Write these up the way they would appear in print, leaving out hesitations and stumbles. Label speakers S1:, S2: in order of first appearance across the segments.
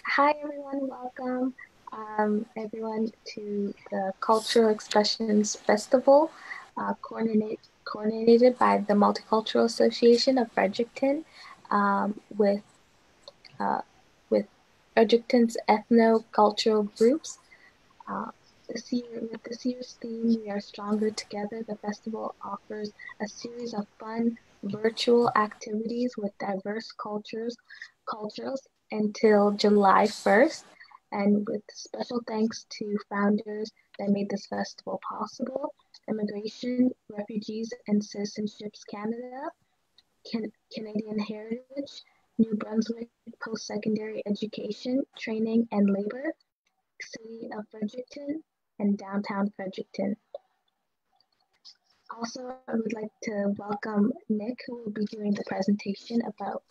S1: Hi everyone, welcome everyone to the Cultural Expressions Festival, coordinated by the Multicultural Association of Fredericton, with uh, with Fredericton's ethno-cultural groups. Uh, with this year's theme, "We Are Stronger Together," the festival offers a series of fun virtual activities with diverse cultures until July 1st, and with special thanks to founders that made this festival possible: Immigration, Refugees and Citizenships Canada, Canadian Heritage, New Brunswick Post-Secondary Education, Training and Labor, City of Fredericton, and Downtown Fredericton. Also, I would like to welcome Nick, who will be doing the presentation about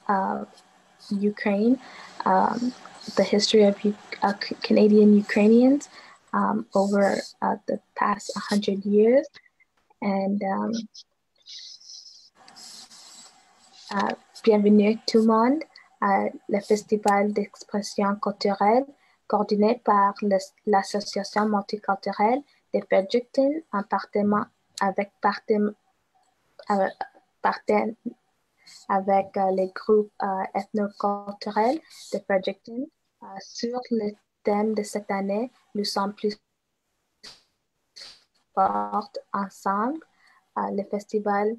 S1: Ukraine, the history of Canadian Ukrainians over the past 100 years. And bienvenue tout le monde à le Festival d'expression culturelle coordonné par l'Association multiculturelle de Fredericton en partenariat avec les groupes ethnoculturels de Fredericton sur le thème de cette année, nous sommes plus forts ensemble. Le festival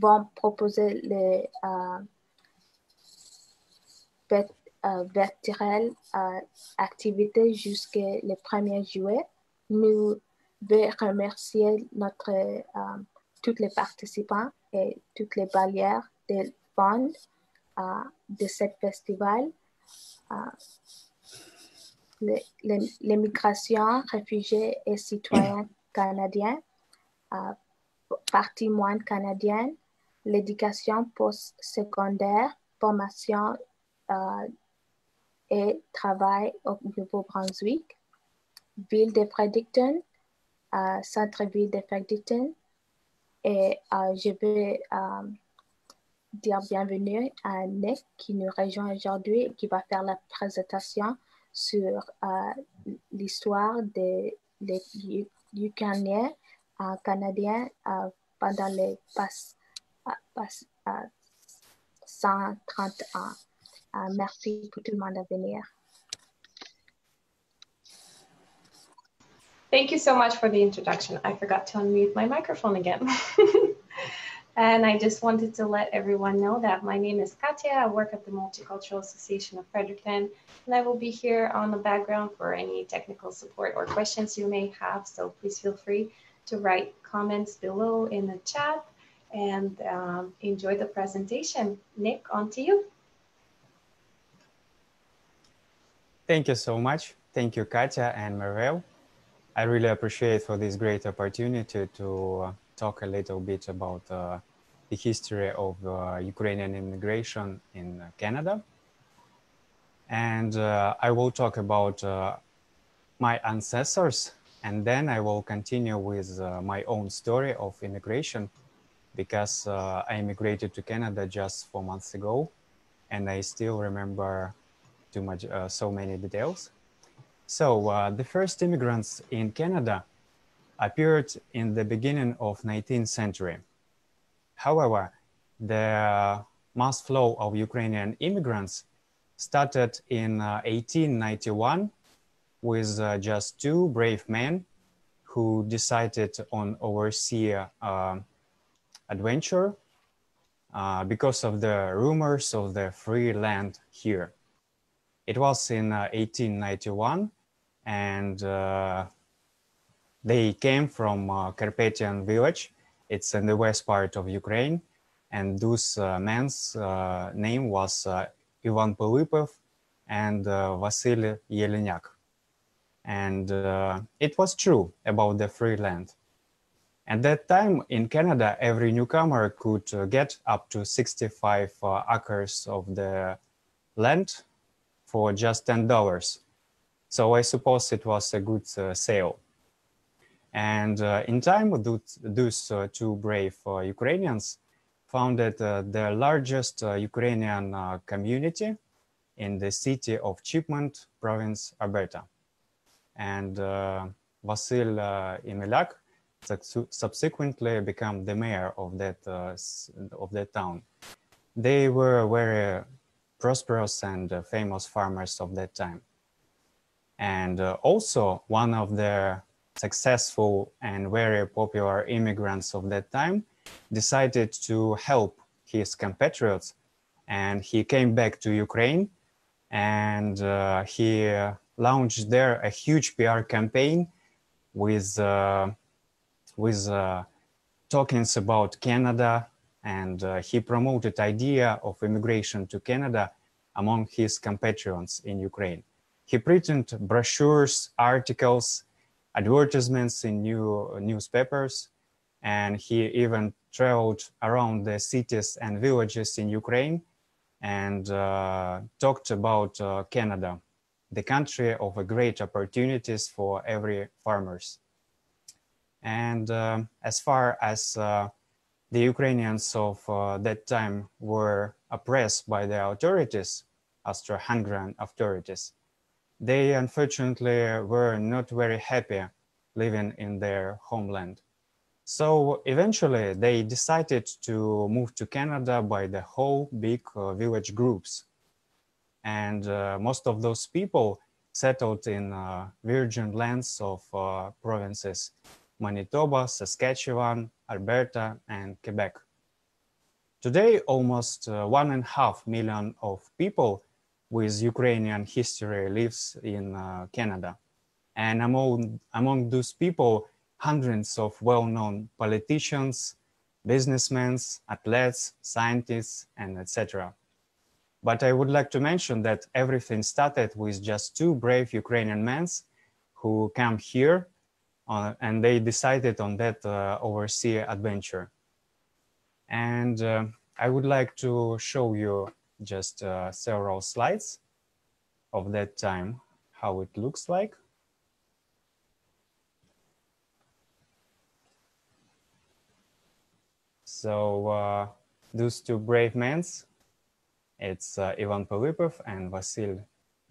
S1: vont proposer les virtuelles activités jusqu'au 1er juillet. Nous veux remercier tous les participants et toutes les barrières des fonds de ce festival. L'immigration, réfugiés et citoyens canadiens, patrimoine canadien, l'éducation postsecondaire, formation et travail au Nouveau-Brunswick, ville de Fredericton, centre-ville de Fredericton. Et je vais dire bienvenue à Nick qui nous rejoint aujourd'hui et qui va faire la présentation sur l'histoire des Ukrainiens canadiens pendant les 130 ans. Merci pour tout le monde de venir.
S2: Thank you so much for the introduction. I forgot to unmute my microphone again. And I just wanted to let everyone know that my name is Katya. I work at the Multicultural Association of Fredericton, and I will be here on the background for any technical support or questions you may have. So please feel free to write comments below in the chat and enjoy the presentation. Nick, on to you.
S3: Thank you so much. Thank you, Katya and Marel. I really appreciate for this great opportunity to talk a little bit about the history of Ukrainian immigration in Canada. And I will talk about my ancestors, and then I will continue with my own story of immigration, because I immigrated to Canada just 4 months ago, and I still remember so many details. So the first immigrants in Canada appeared in the beginning of 19th century. However, the mass flow of Ukrainian immigrants started in 1891 with just 2 brave men who decided on overseas adventure because of the rumors of the free land here. It was in 1891, and they came from Carpathian village. It's in the west part of Ukraine, and those men's name was Ivan Pilipev and Vasily Yeleniak. And it was true about the free land. At that time in Canada, every newcomer could get up to 65 acres of the land for just $10. So I suppose it was a good sale. And in time, those 2 brave Ukrainians founded the largest Ukrainian community in the city of Chipmont, province Alberta. And Vasil Imeliak subsequently became the mayor of that town. They were very prosperous and famous farmers of that time. And also one of the successful and very popular immigrants of that time decided to help his compatriots, and he came back to Ukraine, and he launched there a huge PR campaign with talkings about Canada, and he promoted idea of immigration to Canada among his compatriots in Ukraine. He printed brochures, articles, advertisements in newspapers, and he even traveled around the cities and villages in Ukraine and talked about Canada, the country of great opportunities for every farmers. And as far as the Ukrainians of that time were oppressed by the authorities, Austro-Hungarian authorities, they unfortunately were not very happy living in their homeland. So eventually they decided to move to Canada by the whole big village groups. And most of those people settled in virgin lands of provinces Manitoba, Saskatchewan, Alberta, and Quebec. Today, almost 1.5 million of people with Ukrainian history lives in Canada. And among those people, hundreds of well-known politicians, businessmen, athletes, scientists, and etc. But I would like to mention that everything started with just two brave Ukrainian men who came here and they decided on that overseas adventure. And I would like to show you just several slides of that time, how it looks like. So those two brave men, it's Ivan Pilipov and Vasil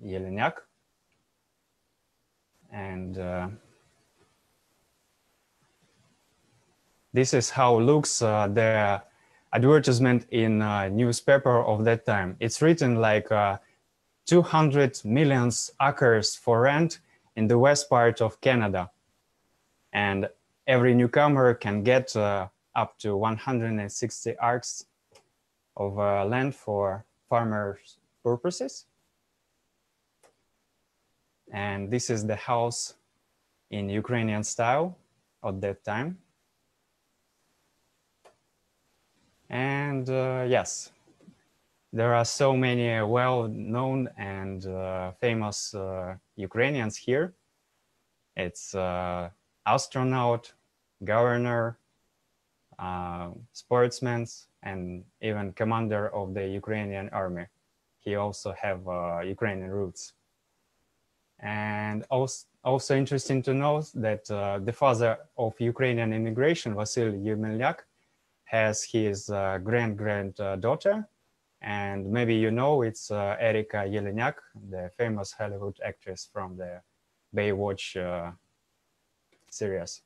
S3: Yeleniak. And this is how looks the advertisement in newspaper of that time. It's written like 200 million acres for rent in the west part of Canada. And every newcomer can get up to 160 acres of land for farmers' purposes. And this is the house in Ukrainian style at that time. And yes, there are so many well-known and famous Ukrainians here. It's astronaut, governor, sportsman, and even commander of the Ukrainian army. He also have Ukrainian roots. And also interesting to know that the father of Ukrainian immigration, Vasil Yeleniak, has his granddaughter, and maybe you know it's Erika Yeleniak, the famous Hollywood actress from the Baywatch series.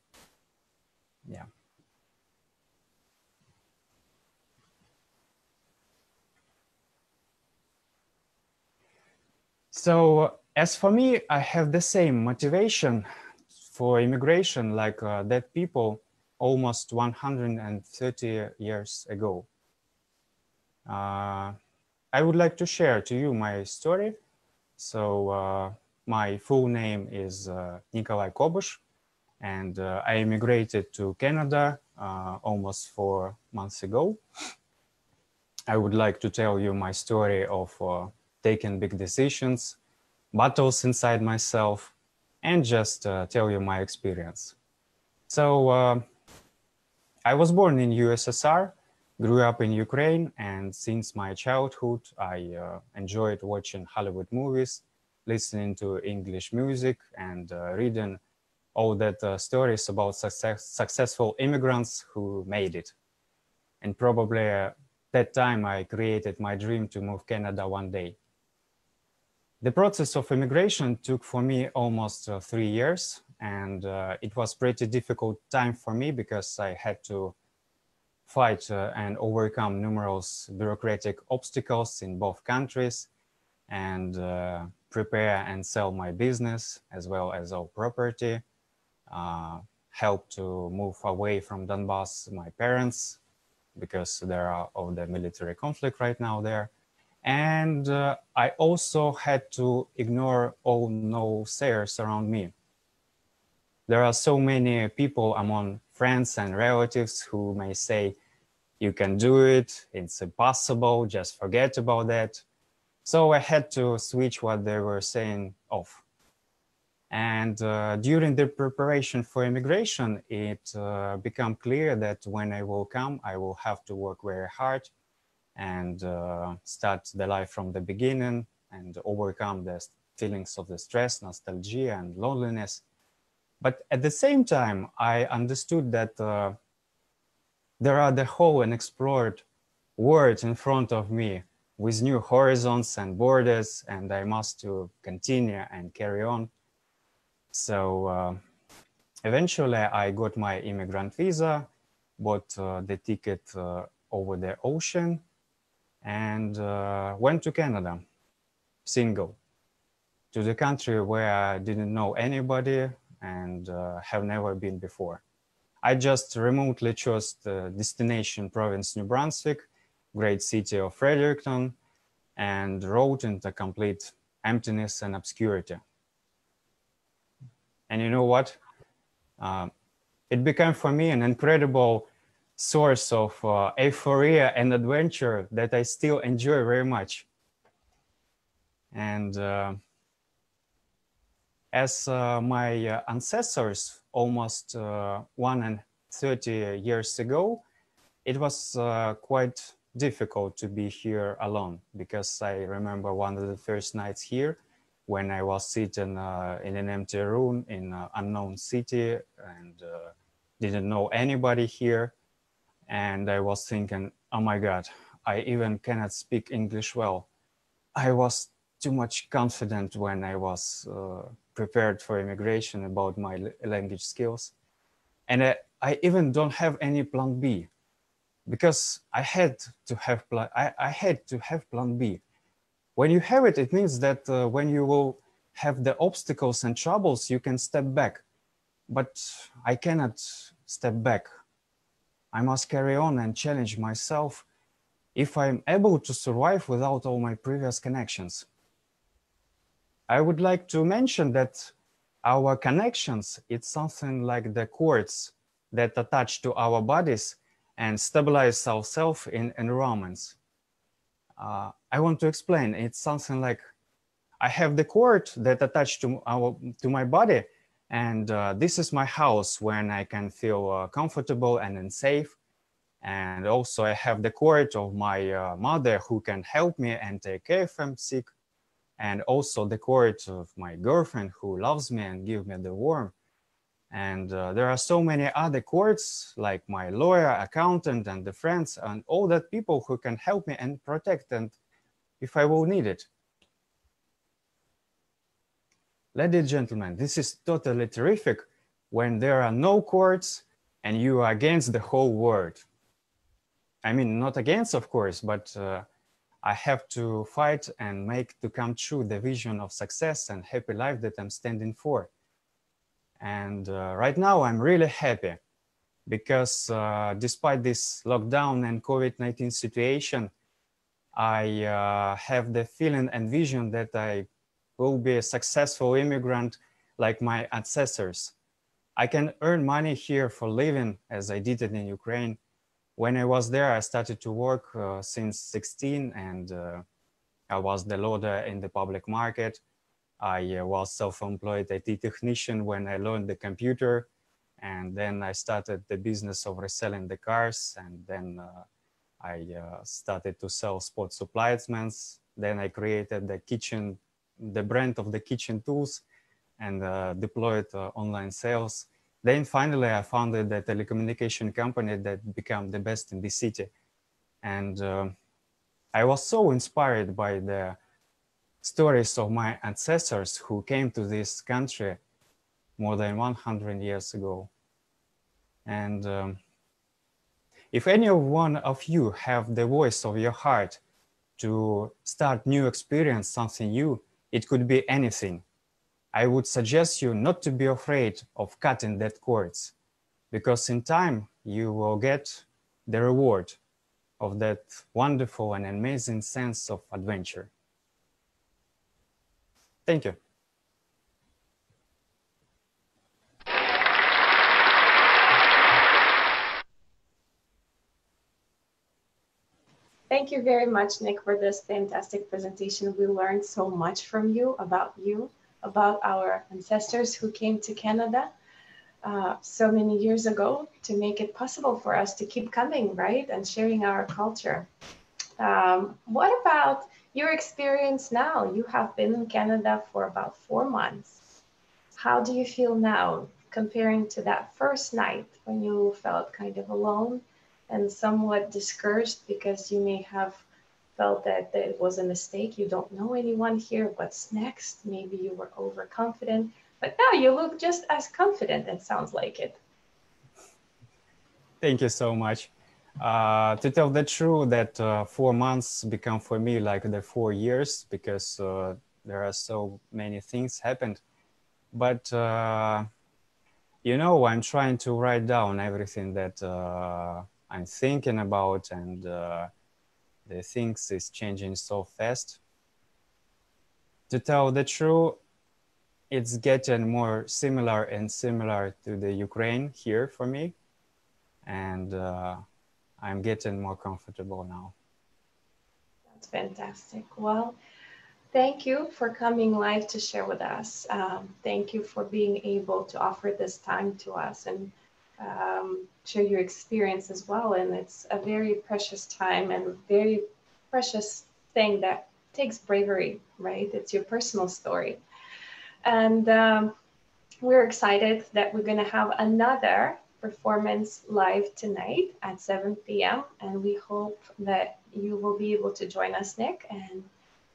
S3: Yeah. So as for me, I have the same motivation for immigration like that people almost 130 years ago. I would like to share to you my story. So my full name is Nick Kobysh, and I immigrated to Canada almost 4 months ago. I would like to tell you my story of taking big decisions, battles inside myself, and just tell you my experience. So I was born in USSR, grew up in Ukraine, and since my childhood, I enjoyed watching Hollywood movies, listening to English music, and reading all that stories about successful immigrants who made it. And probably that time I created my dream to move Canada one day. The process of immigration took for me almost 3 years, and it was pretty difficult time for me because I had to fight and overcome numerous bureaucratic obstacles in both countries, and prepare and sell my business as well as our property, help to move away from Donbass my parents because there are of the military conflict right now there. And I also had to ignore all naysayers around me. There are so many people among friends and relatives who may say, you can do it, it's impossible, just forget about that. So I had to switch what they were saying off. And during the preparation for immigration, it became clear that when I will come, I will have to work very hard and start the life from the beginning and overcome the feelings of the stress, nostalgia, and loneliness. But at the same time, I understood that there are the whole unexplored world in front of me with new horizons and borders, and I must to continue and carry on. So eventually I got my immigrant visa, bought the ticket over the ocean, and went to Canada, single, to the country where I didn't know anybody and have never been before. I just remotely chose the destination province New Brunswick, great city of Fredericton, and rode into complete emptiness and obscurity. And you know what? It became for me an incredible source of euphoria and adventure that I still enjoy very much. And as my ancestors almost 130 years ago, it was quite difficult to be here alone, because I remember one of the first nights here when I was sitting in an empty room in an unknown city and didn't know anybody here. And I was thinking, oh my God, I even cannot speak English well. I was too much confident when I was prepared for immigration about my language skills. And I even don't have any plan B, because I had to have plan B. When you have it, it means that when you will have the obstacles and troubles, you can step back. But I cannot step back. I must carry on and challenge myself if I'm able to survive without all my previous connections. I would like to mention that our connections, it's something like the cords that attach to our bodies and stabilize ourselves in environments. I want to explain. It's something like I have the cord that attached to my body, and this is my house when I can feel comfortable and safe. And also I have the cord of my mother who can help me and take care if I'm sick. And also the cord of my girlfriend who loves me and gives me the warmth. And there are so many other cords like my lawyer, accountant, and the friends, and all that people who can help me and protect, and if I will need it. Ladies and gentlemen, this is totally terrific when there are no cords and you are against the whole world. I mean, not against, of course, but I have to fight and make to come true the vision of success and happy life that I'm standing for. And right now I'm really happy because despite this lockdown and COVID-19 situation, I have the feeling and vision that I will be a successful immigrant like my ancestors. I can earn money here for living as I did it in Ukraine. When I was there, I started to work since 16, and I was the loader in the public market. I was self-employed IT technician when I learned the computer, and then I started the business of reselling the cars, and then I started to sell sports supplies. Then I created the brand of the kitchen tools, and deployed online sales. Then finally, I founded a telecommunication company that became the best in the city. And I was so inspired by the stories of my ancestors who came to this country more than 100 years ago. And if any one of you have the voice of your heart to start new experience, something new, it could be anything. I would suggest you not to be afraid of cutting that cords, because in time you will get the reward of that wonderful and amazing sense of adventure. Thank you.
S2: Thank you very much, Nick, for this fantastic presentation. We learned so much from you, about our ancestors who came to Canada so many years ago to make it possible for us to keep coming, right, and sharing our culture. What about your experience now? You have been in Canada for about 4 months. How do you feel now comparing to that first night when you felt kind of alone and somewhat discouraged because you may have felt that it was a mistake? You don't know anyone here. What's next? Maybe you were overconfident, but now you look just as confident. It sounds like it.
S3: Thank you so much. To tell the truth, that 4 months become for me like the 4 years, because there are so many things happened. But you know, I'm trying to write down everything that I'm thinking about, and the things is changing so fast. To tell the truth, it's getting more similar and similar to the Ukraine here for me, and I'm getting more comfortable now.
S2: That's fantastic. Well, thank you for coming live to share with us. Thank you for being able to offer this time to us and share your experience as well. And it's a very precious time and very precious thing that takes bravery, right? It's your personal story. And we're excited that we're going to have another performance live tonight at 7 p.m. And we hope that you will be able to join us, Nick, and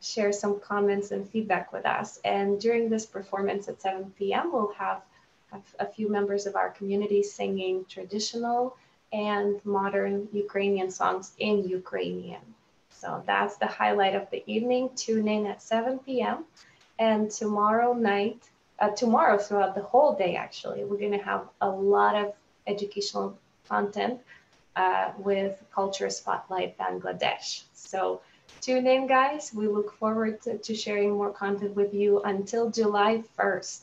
S2: share some comments and feedback with us. And during this performance at 7 p.m., we'll have a few members of our community singing traditional and modern Ukrainian songs in Ukrainian. So that's the highlight of the evening. Tune in at 7 p.m. And tomorrow throughout the whole day, actually, we're going to have a lot of educational content with Culture Spotlight Bangladesh. So tune in, guys. We look forward to sharing more content with you until July 1st.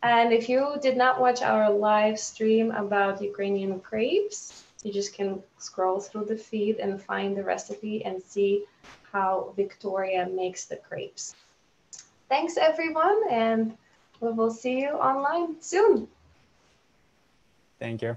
S2: And if you did not watch our live stream about Ukrainian crepes, you just can scroll through the feed and find the recipe and see how Victoria makes the crepes. Thanks, everyone, and we will see you online soon.
S3: Thank you.